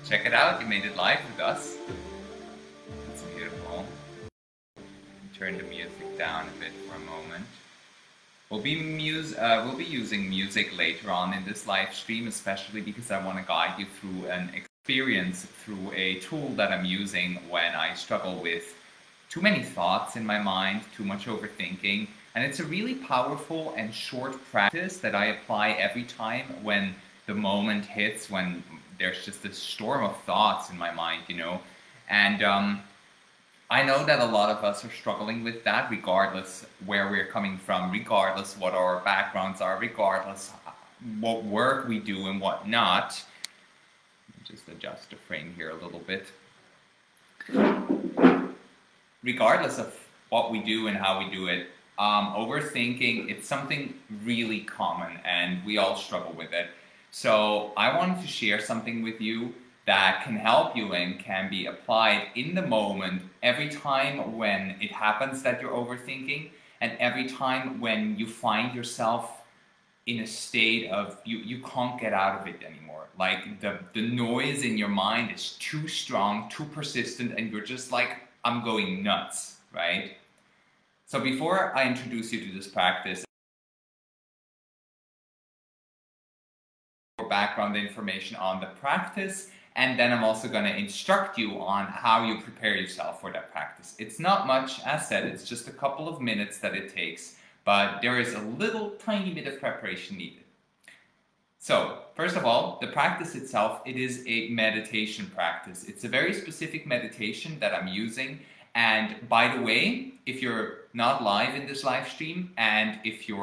check it out. You made it live with us. It's beautiful. Turn the music down a bit for a moment. We'll be using music later on in this live stream, especially because I want to guide you through an experience through a tool that I'm using when I struggle with too many thoughts in my mind, too much overthinking. And it's a really powerful and short practice that I apply every time when the moment hits, when there's just this storm of thoughts in my mind, you know. And I know that a lot of us are struggling with that, regardless where we're coming from, regardless what our backgrounds are, regardless what work we do and what not. Just adjust the frame here a little bit. Regardless of what we do and how we do it, overthinking, it's something really common and we all struggle with it. So I wanted to share something with you that can help you and can be applied in the moment every time when it happens that you're overthinking, and every time when you find yourself in a state of you can't get out of it anymore. Like the noise in your mind is too strong, too persistent, and you're just like, I'm going nuts, right? So before I introduce you to this practice, background information on the practice, and then I'm also going to instruct you on how you prepare yourself for that practice. It's not much, as said, it's just a couple of minutes that it takes, but there is a little tiny bit of preparation needed. So, first of all, the practice itself, it is a meditation practice. It's a very specific meditation that I'm using, and by the way, if you're not live in this live stream, and if you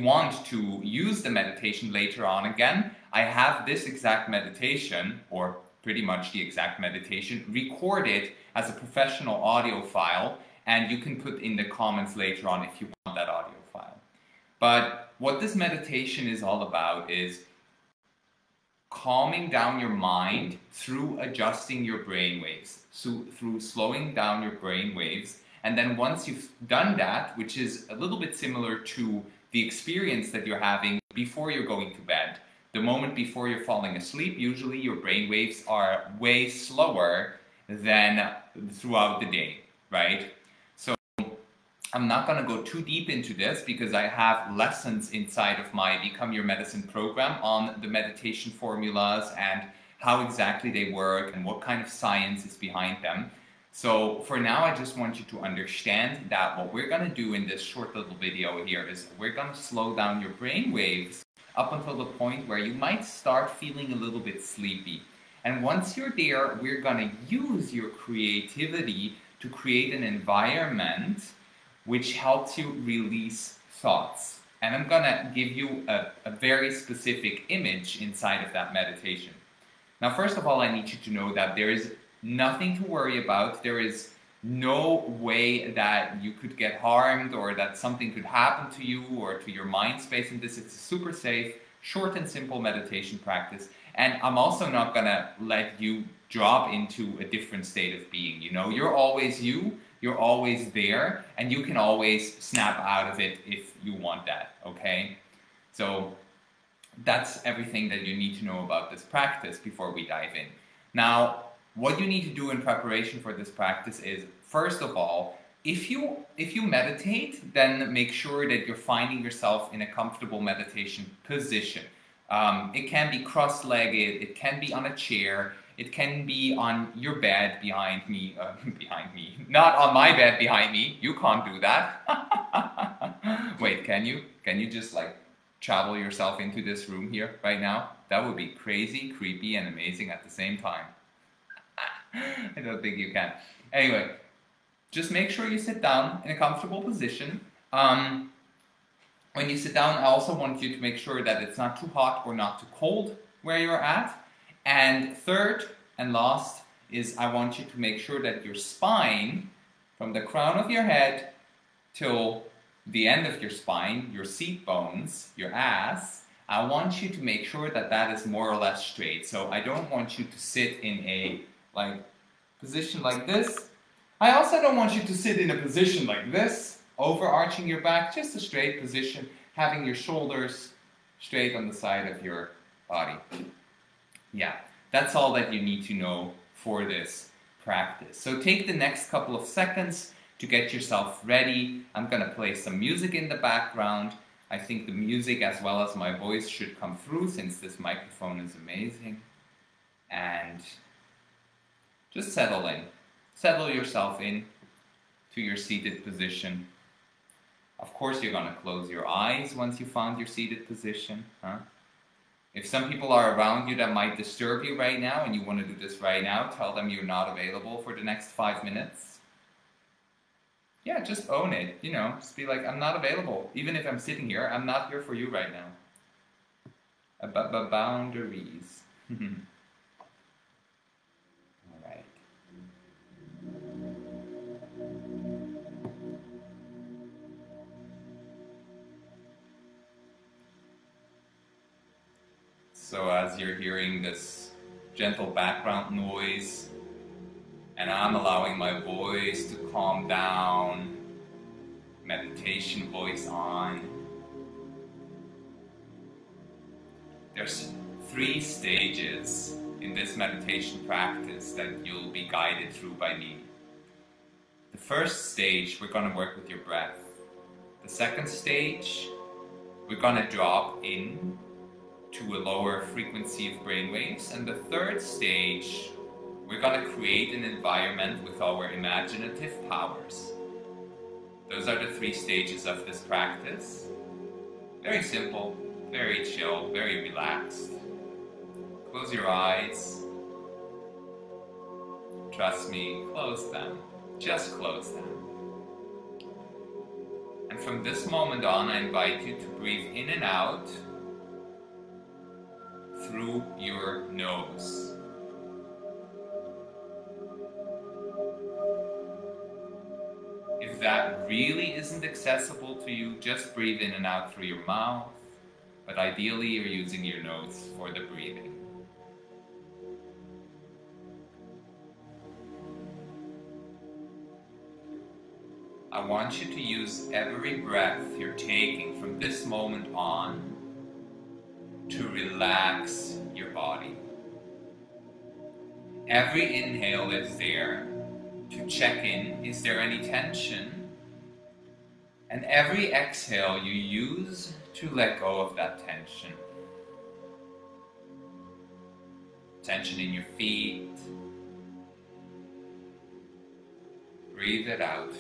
want to use the meditation later on again, I have this exact meditation, or pretty much the exact meditation, recorded as a professional audio file, and you can put in the comments later on if you want that audio file. But what this meditation is all about is calming down your mind through adjusting your brain waves, so through slowing down your brain waves. And then once you've done that, which is a little bit similar to the experience that you're having before you're going to bed, the moment before you're falling asleep, usually your brain waves are way slower than throughout the day, right? So I'm not going to go too deep into this because I have lessons inside of my Become Your Medicine program on the meditation formulas and how exactly they work and what kind of science is behind them. So for now, I just want you to understand that what we're going to do in this short little video here is we're going to slow down your brain waves up until the point where you might start feeling a little bit sleepy. And once you're there, we're going to use your creativity to create an environment which helps you release thoughts. And I'm going to give you a very specific image inside of that meditation. Now, first of all, I need you to know that there is nothing to worry about. There is no way that you could get harmed or that something could happen to you or to your mind space in this. It's a super safe, short and simple meditation practice. And I'm also not going to let you drop into a different state of being. You know, you're always you, you're always there, and you can always snap out of it if you want that, okay? So that's everything that you need to know about this practice before we dive in. Now, what you need to do in preparation for this practice is, first of all, if you meditate, then make sure that you're finding yourself in a comfortable meditation position. It can be cross-legged, it can be on a chair, it can be on your bed behind me, not on my bed behind me. You can't do that. Wait, can you? Can you just like travel yourself into this room here right now? That would be crazy, creepy, and amazing at the same time. I don't think you can. Anyway, just make sure you sit down in a comfortable position. When you sit down, I also want you to make sure that it's not too hot or not too cold where you're at. And third and last is I want you to make sure that your spine, from the crown of your head till the end of your spine, your seat bones, your ass, I want you to make sure that that is more or less straight. So I don't want you to sit in a position like this. I also don't want you to sit in a position like this, overarching your back, just a straight position, having your shoulders straight on the side of your body. Yeah, that's all that you need to know for this practice. So take the next couple of seconds to get yourself ready. I'm going to play some music in the background. I think the music as well as my voice should come through since this microphone is amazing. And just settle in. Settle yourself in to your seated position. Of course, you're going to close your eyes once you found your seated position. If some people are around you that might disturb you right now and you want to do this right now, tell them you're not available for the next 5 minutes. Yeah, just own it, you know, just be like, I'm not available. Even if I'm sitting here, I'm not here for you right now. Boundaries. All right. So as you're hearing this gentle background noise, and I'm allowing my voice to calm down, meditation voice on. There's 3 stages in this meditation practice that you'll be guided through by me. The first stage, we're going to work with your breath. The second stage, we're going to drop in to a lower frequency of brainwaves. And the third stage, we're going to create an environment with our imaginative powers. Those are the 3 stages of this practice. Very simple, very chill, very relaxed. Close your eyes. Trust me, close them. Just close them. And from this moment on, I invite you to breathe in and out through your nose. If that really isn't accessible to you, just breathe in and out through your mouth, but ideally you're using your nose for the breathing. I want you to use every breath you're taking from this moment on to relax your body. Every inhale is there to check in, is there any tension? And every exhale you use to let go of that tension. Tension in your feet. Breathe it out.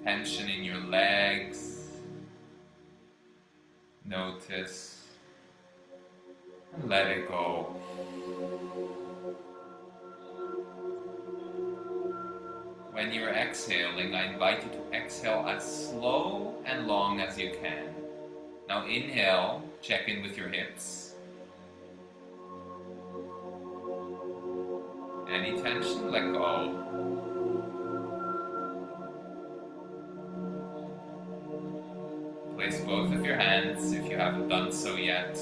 Tension in your legs. Notice. And let it go. When you're exhaling, I invite you to exhale as slow and long as you can. Now inhale, check in with your hips. Any tension, let go. Place both of your hands, if you haven't done so yet,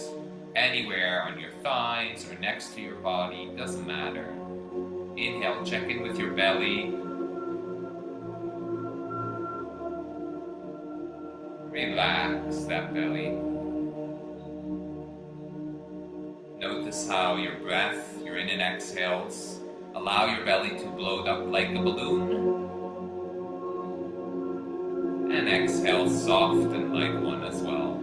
anywhere on your thighs or next to your body, doesn't matter. Inhale, check in with your belly. Relax that belly. Notice how your breath, your in and exhales, allow your belly to bloat up like a balloon. And exhale, soften like one as well.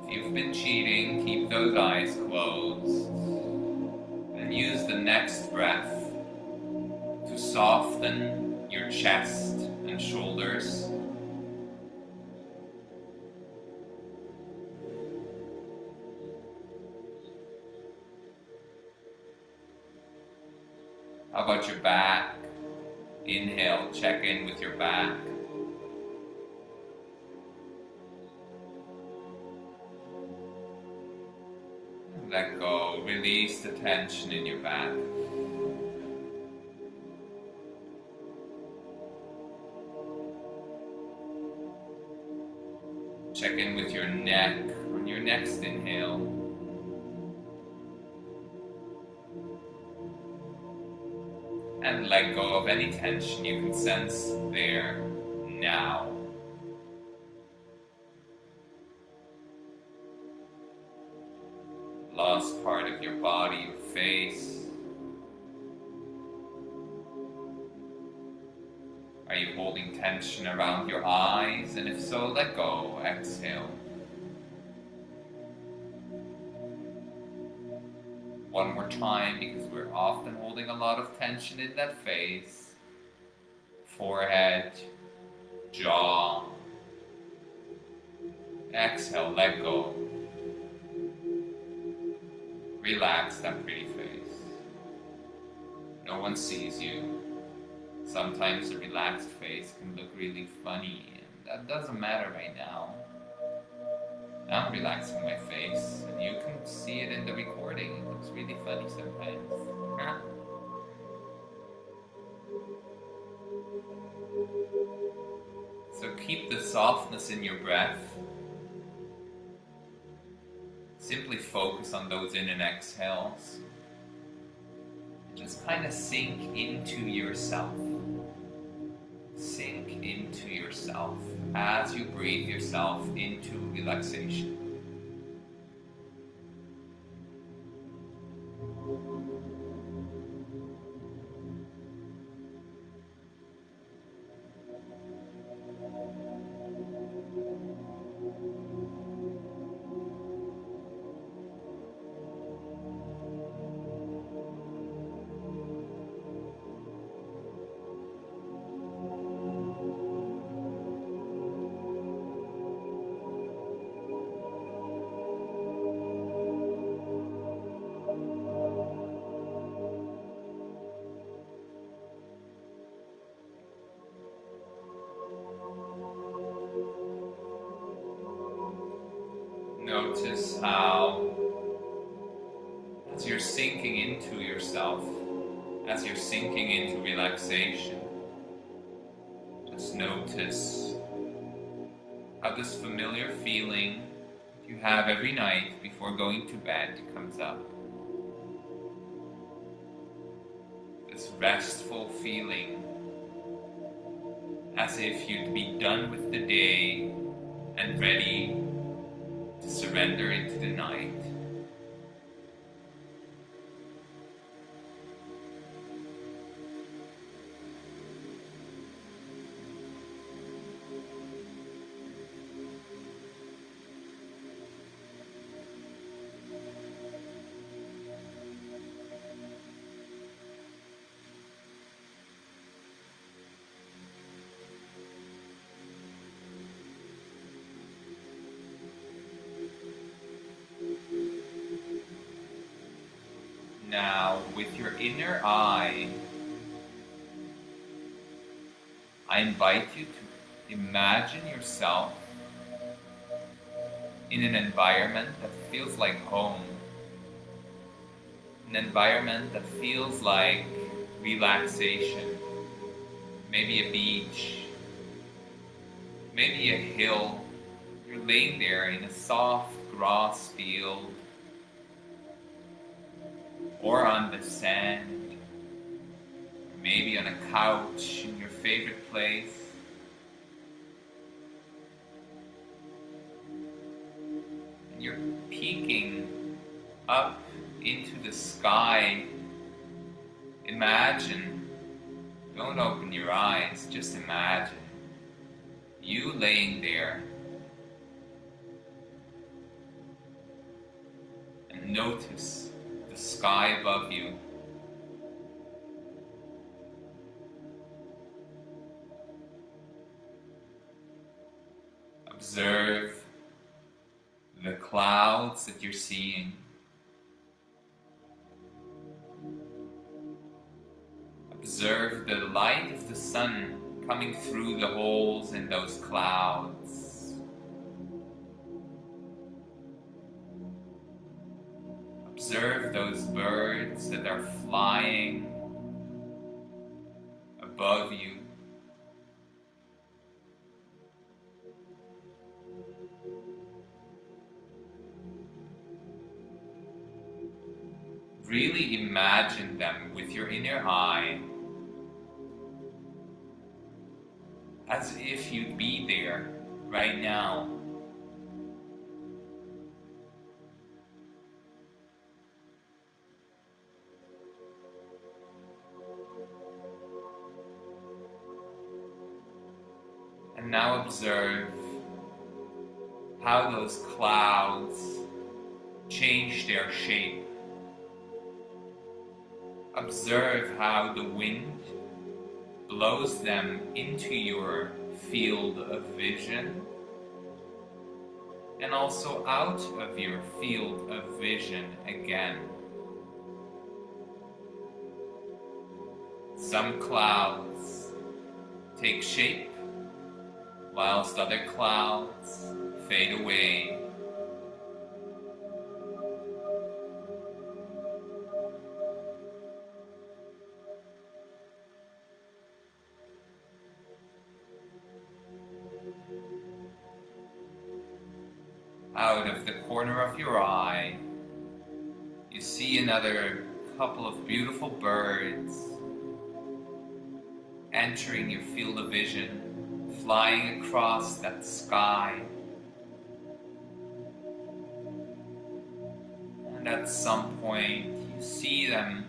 If you've been cheating, keep those eyes closed. And use the next breath to soften your chest and shoulders. How about your back? Inhale, check in with your back. Let go, release the tension in your back. Check in with your neck on your next inhale. And let go of any tension you can sense there now. Last part of your body, your face. Are you holding tension around your eyes? And if so, let go. Exhale. One more time, because we're often holding a lot of tension in that face. Forehead, jaw. Exhale, let go. Relax that pretty face. No one sees you. Sometimes a relaxed face can look really funny, and that doesn't matter right now. I'm relaxing my face, and you can see it in the recording. It looks really funny sometimes. So keep the softness in your breath. Simply focus on those in and exhales. Just kind of sink into yourself. Sink into yourself as you breathe yourself into relaxation. Notice how, as you're sinking into yourself, as you're sinking into relaxation, just notice how this familiar feeling you have every night before going to bed comes up. This restful feeling, as if you'd be done with the day and ready to surrender into the night. Now, with your inner eye, I invite you to imagine yourself in an environment that feels like home. An environment that feels like relaxation. Maybe a beach, maybe a hill. You're laying there in a soft grass field, or on the sand, maybe on a couch in your favorite place. And you're peeking up into the sky. Imagine, don't open your eyes, just imagine you laying there. And notice the sky above you. Observe the clouds that you're seeing. Observe the light of the sun coming through the holes in those clouds. Observe those birds that are flying above you. Really imagine them with your inner eye as if you'd be there right now. And now observe how those clouds change their shape. Observe how the wind blows them into your field of vision and also out of your field of vision again. Some clouds take shape, whilst other clouds fade away. Out of the corner of your eye, you see another couple of beautiful birds entering your field of vision, flying across that sky. And at some point, you see them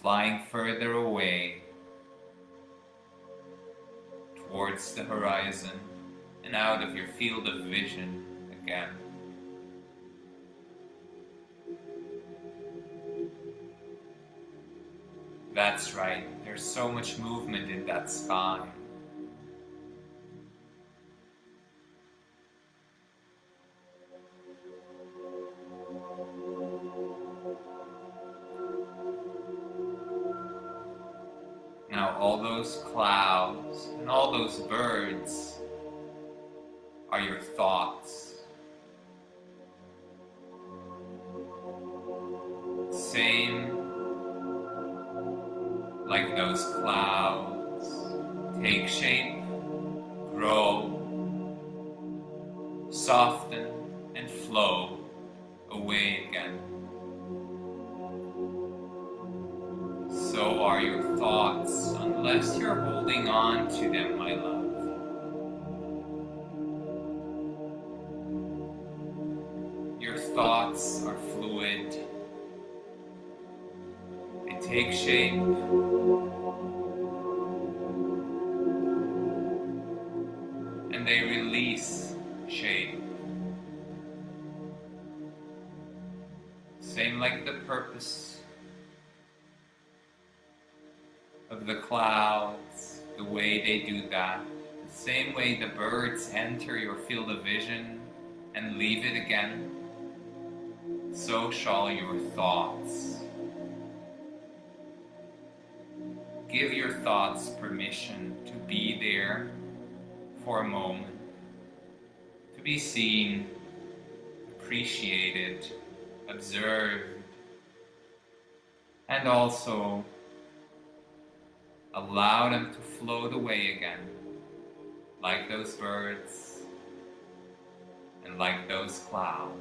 flying further away towards the horizon and out of your field of vision again. That's right, there's so much movement in that sky. Now all those clouds and all those birds are your thoughts. Same like those clouds take shape, grow, soften, and flow away again. So are your thoughts, unless you're holding on to them, my love. Your thoughts are fluid. They take shape. And they release shape. Same like the purpose of the clouds, the way they do that. The same way the birds enter your field of vision and leave it again, so shall your thoughts. Give your thoughts permission to be there for a moment, to be seen, appreciated, observed, and also allow them to float away again, like those birds and like those clouds.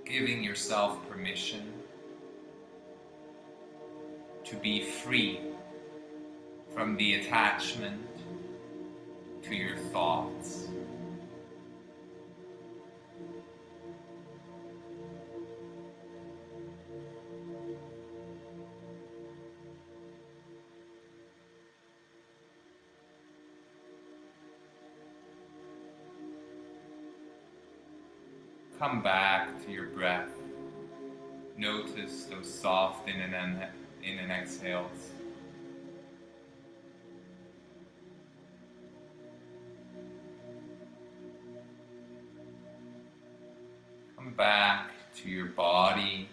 Giving yourself permission to be free from the attachment to your thoughts. Come back to your breath. Notice those soft in and exhales. Come back to your body.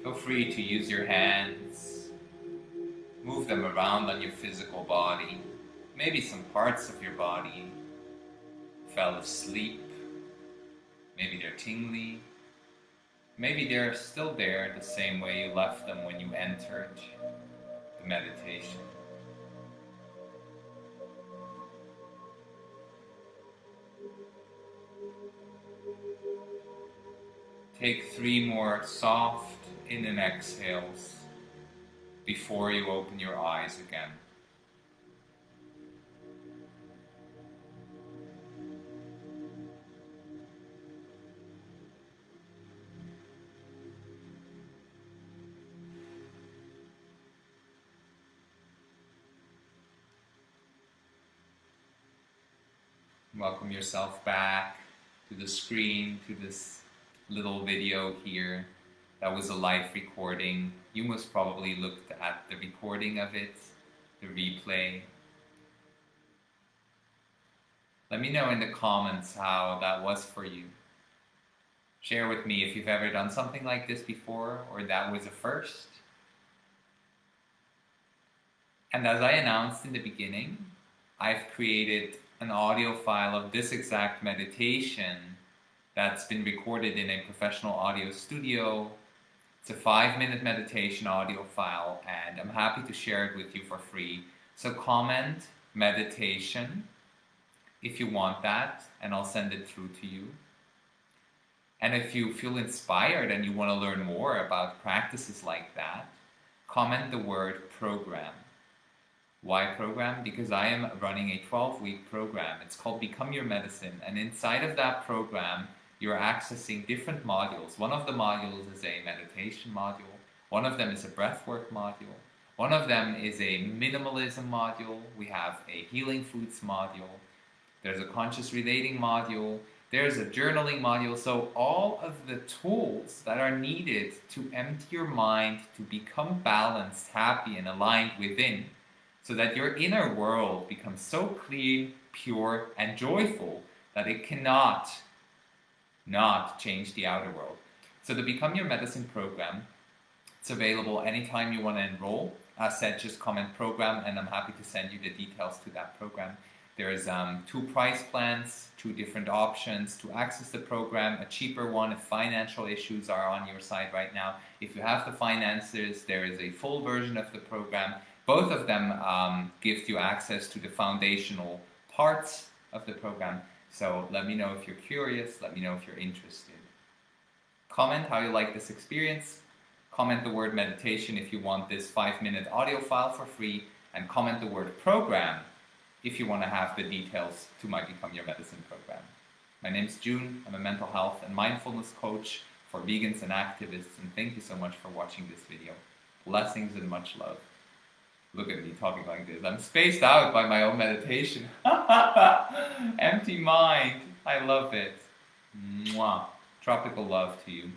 Feel free to use your hands. Move them around on your physical body. Maybe some parts of your body fell asleep. Maybe they're tingly. Maybe they're still there the same way you left them when you entered the meditation. Take 3 more soft in and exhales before you open your eyes again. Welcome yourself back to the screen, to this little video here. That was a live recording. You most probably looked at the recording of it, the replay. Let me know in the comments how that was for you. Share with me if you've ever done something like this before or that was a first. And as I announced in the beginning, I've created an audio file of this exact meditation that's been recorded in a professional audio studio. It's a 5-minute meditation audio file, and I'm happy to share it with you for free. So comment meditation if you want that, and I'll send it through to you. And if you feel inspired and you want to learn more about practices like that, comment the word program. Why program? Because I am running a 12-week program. It's called Become Your Medicine. And inside of that program, you're accessing different modules. One of the modules is a meditation module. One of them is a breathwork module. One of them is a minimalism module. We have a healing foods module. There's a conscious relating module. There's a journaling module. So all of the tools that are needed to empty your mind, to become balanced, happy, and aligned within, so that your inner world becomes so clean, pure, and joyful that it cannot not change the outer world. So the Become Your Medicine program, it's available anytime you want to enroll. As said, just comment program and I'm happy to send you the details to that program. There's 2 price plans, 2 different options to access the program, a cheaper one if financial issues are on your side right now. If you have the finances, there is a full version of the program. Both of them gives you access to the foundational parts of the program. So let me know if you're curious, let me know if you're interested. Comment how you like this experience. Comment the word meditation if you want this 5-minute audio file for free. And comment the word program if you want to have the details to my Become Your Medicine program. My name's June. I'm a mental health and mindfulness coach for vegans and activists. And thank you so much for watching this video. Blessings and much love. Look at me talking like this. I'm spaced out by my own meditation. Empty mind. I love it. Mwah. Tropical love to you.